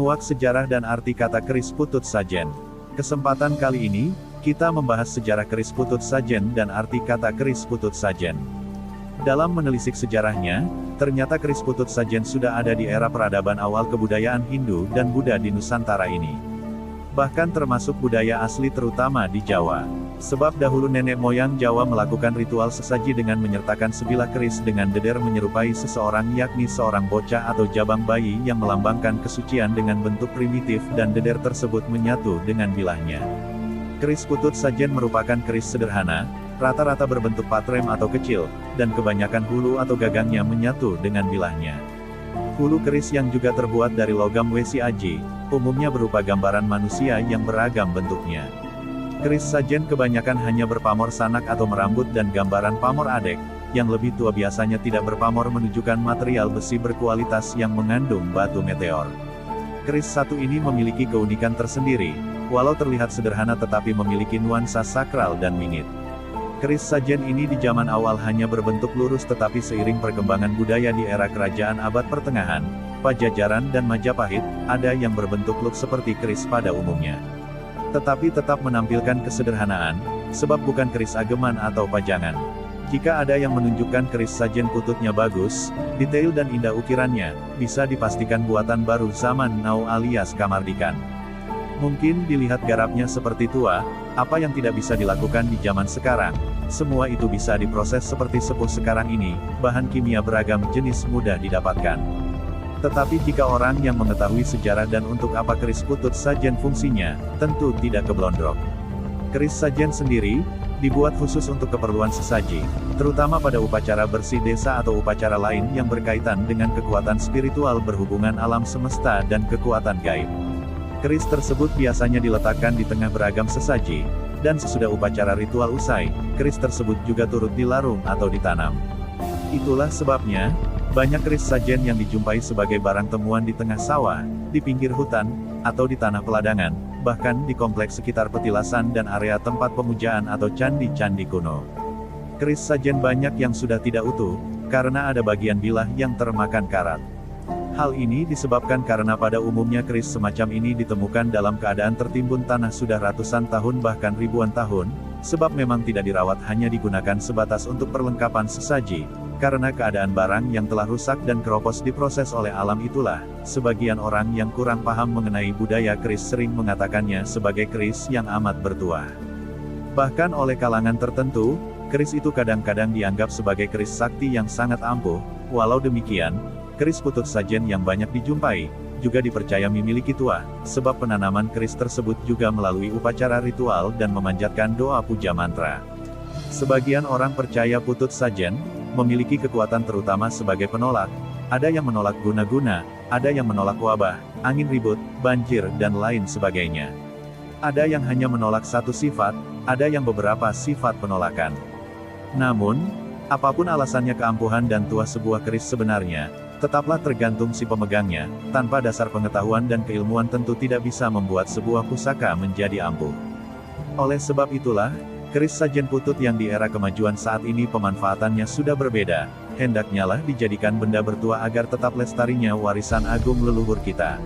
Menguak sejarah dan arti kata keris putut sajen. Kesempatan kali ini, kita membahas sejarah keris putut sajen dan arti kata keris putut sajen. Dalam menelisik sejarahnya, ternyata keris putut sajen sudah ada di era peradaban awal kebudayaan Hindu dan Buddha di Nusantara ini. Bahkan termasuk budaya asli terutama di Jawa. Sebab dahulu nenek moyang Jawa melakukan ritual sesaji dengan menyertakan sebilah keris dengan deder menyerupai seseorang, yakni seorang bocah atau jabang bayi yang melambangkan kesucian dengan bentuk primitif dan deder tersebut menyatu dengan bilahnya. Keris putut sajen merupakan keris sederhana, rata-rata berbentuk patrem atau kecil, dan kebanyakan hulu atau gagangnya menyatu dengan bilahnya. Hulu keris yang juga terbuat dari logam wesi aji, umumnya berupa gambaran manusia yang beragam bentuknya. Keris sajen kebanyakan hanya berpamor sanak atau merambut dan gambaran pamor adek, yang lebih tua biasanya tidak berpamor menunjukkan material besi berkualitas yang mengandung batu meteor. Keris satu ini memiliki keunikan tersendiri, walau terlihat sederhana tetapi memiliki nuansa sakral dan mingit. Keris sajen ini di zaman awal hanya berbentuk lurus tetapi seiring perkembangan budaya di era kerajaan abad pertengahan, Pajajaran dan Majapahit, ada yang berbentuk luk seperti keris pada umumnya. Tetapi tetap menampilkan kesederhanaan, sebab bukan keris ageman atau pajangan. Jika ada yang menunjukkan keris sajen pututnya bagus, detail dan indah ukirannya, bisa dipastikan buatan baru zaman now alias Kamardikan. Mungkin dilihat garapnya seperti tua, apa yang tidak bisa dilakukan di zaman sekarang, semua itu bisa diproses seperti sepuh sekarang ini, bahan kimia beragam jenis mudah didapatkan. Tetapi jika orang yang mengetahui sejarah dan untuk apa keris putut sajen fungsinya, tentu tidak keblondrok. Keris sajen sendiri, dibuat khusus untuk keperluan sesaji, terutama pada upacara bersih desa atau upacara lain yang berkaitan dengan kekuatan spiritual berhubungan alam semesta dan kekuatan gaib. Keris tersebut biasanya diletakkan di tengah beragam sesaji, dan sesudah upacara ritual usai, keris tersebut juga turut dilarung atau ditanam. Itulah sebabnya, banyak keris sajen yang dijumpai sebagai barang temuan di tengah sawah, di pinggir hutan, atau di tanah peladangan, bahkan di kompleks sekitar petilasan dan area tempat pemujaan atau candi-candi kuno. Keris sajen banyak yang sudah tidak utuh, karena ada bagian bilah yang termakan karat. Hal ini disebabkan karena pada umumnya keris semacam ini ditemukan dalam keadaan tertimbun tanah sudah ratusan tahun bahkan ribuan tahun, sebab memang tidak dirawat, hanya digunakan sebatas untuk perlengkapan sesaji. Karena keadaan barang yang telah rusak dan keropos diproses oleh alam itulah, sebagian orang yang kurang paham mengenai budaya keris sering mengatakannya sebagai keris yang amat bertuah. Bahkan oleh kalangan tertentu, keris itu kadang-kadang dianggap sebagai keris sakti yang sangat ampuh. Walau demikian, keris putut sajen yang banyak dijumpai, juga dipercaya memiliki tuah, sebab penanaman keris tersebut juga melalui upacara ritual dan memanjatkan doa puja mantra. Sebagian orang percaya putut sajen memiliki kekuatan terutama sebagai penolak. Ada yang menolak guna-guna, ada yang menolak wabah, angin ribut, banjir, dan lain sebagainya. Ada yang hanya menolak satu sifat, ada yang beberapa sifat penolakan. Namun, apapun alasannya keampuhan dan tuah sebuah keris sebenarnya, tetaplah tergantung si pemegangnya. Tanpa dasar pengetahuan dan keilmuan tentu tidak bisa membuat sebuah pusaka menjadi ampuh. Oleh sebab itulah, keris sajen putut yang di era kemajuan saat ini pemanfaatannya sudah berbeda, hendaknya lah dijadikan benda bertuah agar tetap lestarinya warisan agung leluhur kita.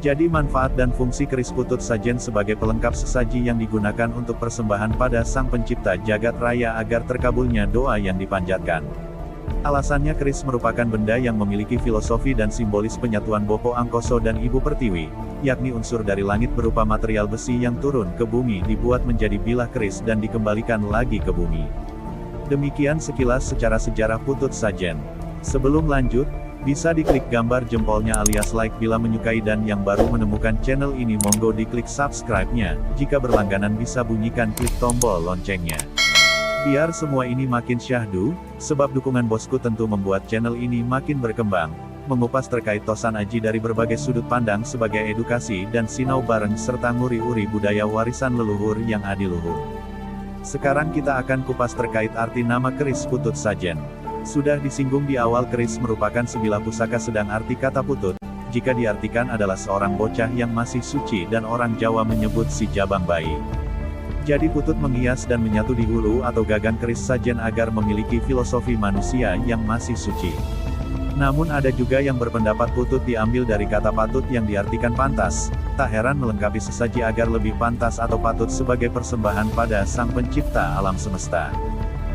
Jadi manfaat dan fungsi keris putut sajen sebagai pelengkap sesaji yang digunakan untuk persembahan pada Sang Pencipta Jagat Raya agar terkabulnya doa yang dipanjatkan. Alasannya keris merupakan benda yang memiliki filosofi dan simbolis penyatuan Bopo Angkoso dan Ibu Pertiwi, yakni unsur dari langit berupa material besi yang turun ke bumi dibuat menjadi bilah keris dan dikembalikan lagi ke bumi. Demikian sekilas secara sejarah putut sajen. Sebelum lanjut, bisa diklik gambar jempolnya alias like bila menyukai, dan yang baru menemukan channel ini monggo diklik subscribe-nya, jika berlangganan bisa bunyikan klik tombol loncengnya. Biar semua ini makin syahdu, sebab dukungan bosku tentu membuat channel ini makin berkembang, mengupas terkait tosan aji dari berbagai sudut pandang sebagai edukasi dan sinau bareng serta nguri-uri budaya warisan leluhur yang adiluhur. Sekarang kita akan kupas terkait arti nama keris putut sajen. Sudah disinggung di awal, keris merupakan sebilah pusaka, sedang arti kata putut, jika diartikan adalah seorang bocah yang masih suci, dan orang Jawa menyebut si jabang bayi. Jadi putut menghias dan menyatu di hulu atau gagang keris sajen agar memiliki filosofi manusia yang masih suci. Namun ada juga yang berpendapat putut diambil dari kata patut yang diartikan pantas, tak heran melengkapi sesaji agar lebih pantas atau patut sebagai persembahan pada Sang Pencipta alam semesta.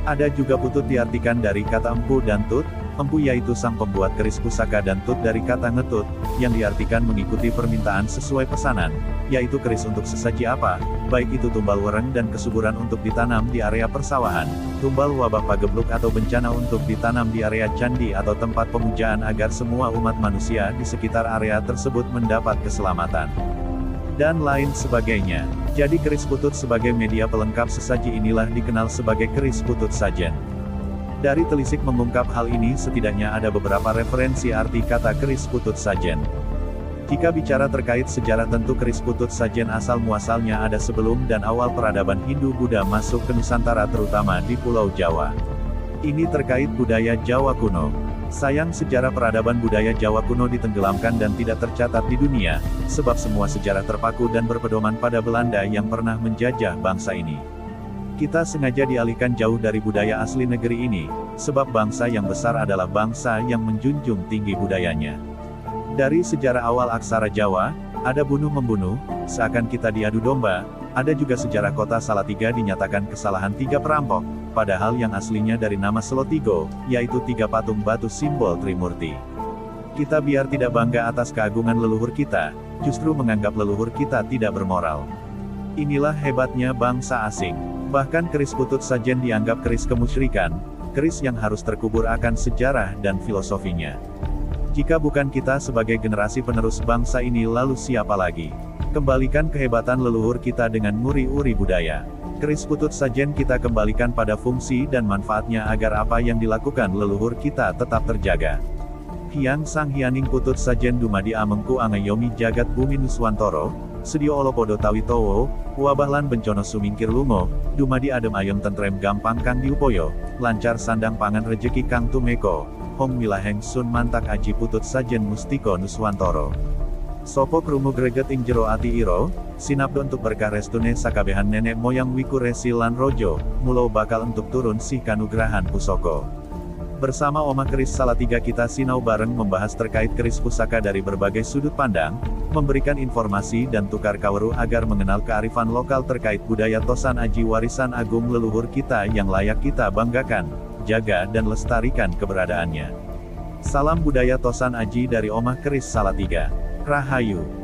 Ada juga putut diartikan dari kata empu dan tut, empu yaitu sang pembuat keris pusaka dan tut dari kata ngetut, yang diartikan mengikuti permintaan sesuai pesanan, yaitu keris untuk sesaji apa, baik itu tumbal wereng dan kesuburan untuk ditanam di area persawahan, tumbal wabah pagebluk atau bencana untuk ditanam di area candi atau tempat pemujaan agar semua umat manusia di sekitar area tersebut mendapat keselamatan, dan lain sebagainya. Jadi keris putut sebagai media pelengkap sesaji inilah dikenal sebagai keris putut sajen. Dari telisik mengungkap hal ini setidaknya ada beberapa referensi arti kata keris putut sajen. Jika bicara terkait sejarah tentu keris putut sajen asal-muasalnya ada sebelum dan awal peradaban Hindu-Buddha masuk ke Nusantara terutama di Pulau Jawa. Ini terkait budaya Jawa kuno. Sayang sejarah peradaban budaya Jawa kuno ditenggelamkan dan tidak tercatat di dunia, sebab semua sejarah terpaku dan berpedoman pada Belanda yang pernah menjajah bangsa ini. Kita sengaja dialihkan jauh dari budaya asli negeri ini, sebab bangsa yang besar adalah bangsa yang menjunjung tinggi budayanya. Dari sejarah awal aksara Jawa, ada bunuh-membunuh, seakan kita diadu domba, ada juga sejarah kota Salatiga dinyatakan kesalahan 3 perampok, padahal yang aslinya dari nama Selotigo, yaitu 3 patung batu simbol Trimurti. Kita biar tidak bangga atas keagungan leluhur kita, justru menganggap leluhur kita tidak bermoral. Inilah hebatnya bangsa asing. Bahkan keris putut sajen dianggap keris kemusyrikan, keris yang harus terkubur akan sejarah dan filosofinya. Jika bukan kita sebagai generasi penerus bangsa ini lalu siapa lagi? Kembalikan kehebatan leluhur kita dengan nguri-uri budaya. Keris putut sajen kita kembalikan pada fungsi dan manfaatnya agar apa yang dilakukan leluhur kita tetap terjaga. Hyang Sang Hyaning putut sajen dumadi amengku angayomi jagat bumi nuswantoro, sedio olopodo tawitowo, wabahlan bencono sumingkir lungo, dumadi adem ayem tentrem gampang kang diupoyo, lancar sandang pangan rejeki kang tumeko, hong milaheng sun mantak aji putut sajen mustiko nuswantoro. Sopo krungu greget ing jero ati iro, sinapdo untuk berkah restune sakabehan nenek moyang wiku resi lan rojo, mulo bakal untuk turun sih kanugrahan pusoko. Bersama Omah Keris Salatiga kita sinau bareng membahas terkait keris pusaka dari berbagai sudut pandang, memberikan informasi dan tukar kaweruh agar mengenal kearifan lokal terkait budaya Tosan Aji warisan agung leluhur kita yang layak kita banggakan, jaga dan lestarikan keberadaannya. Salam budaya Tosan Aji dari Omah Keris Salatiga. Rahayu.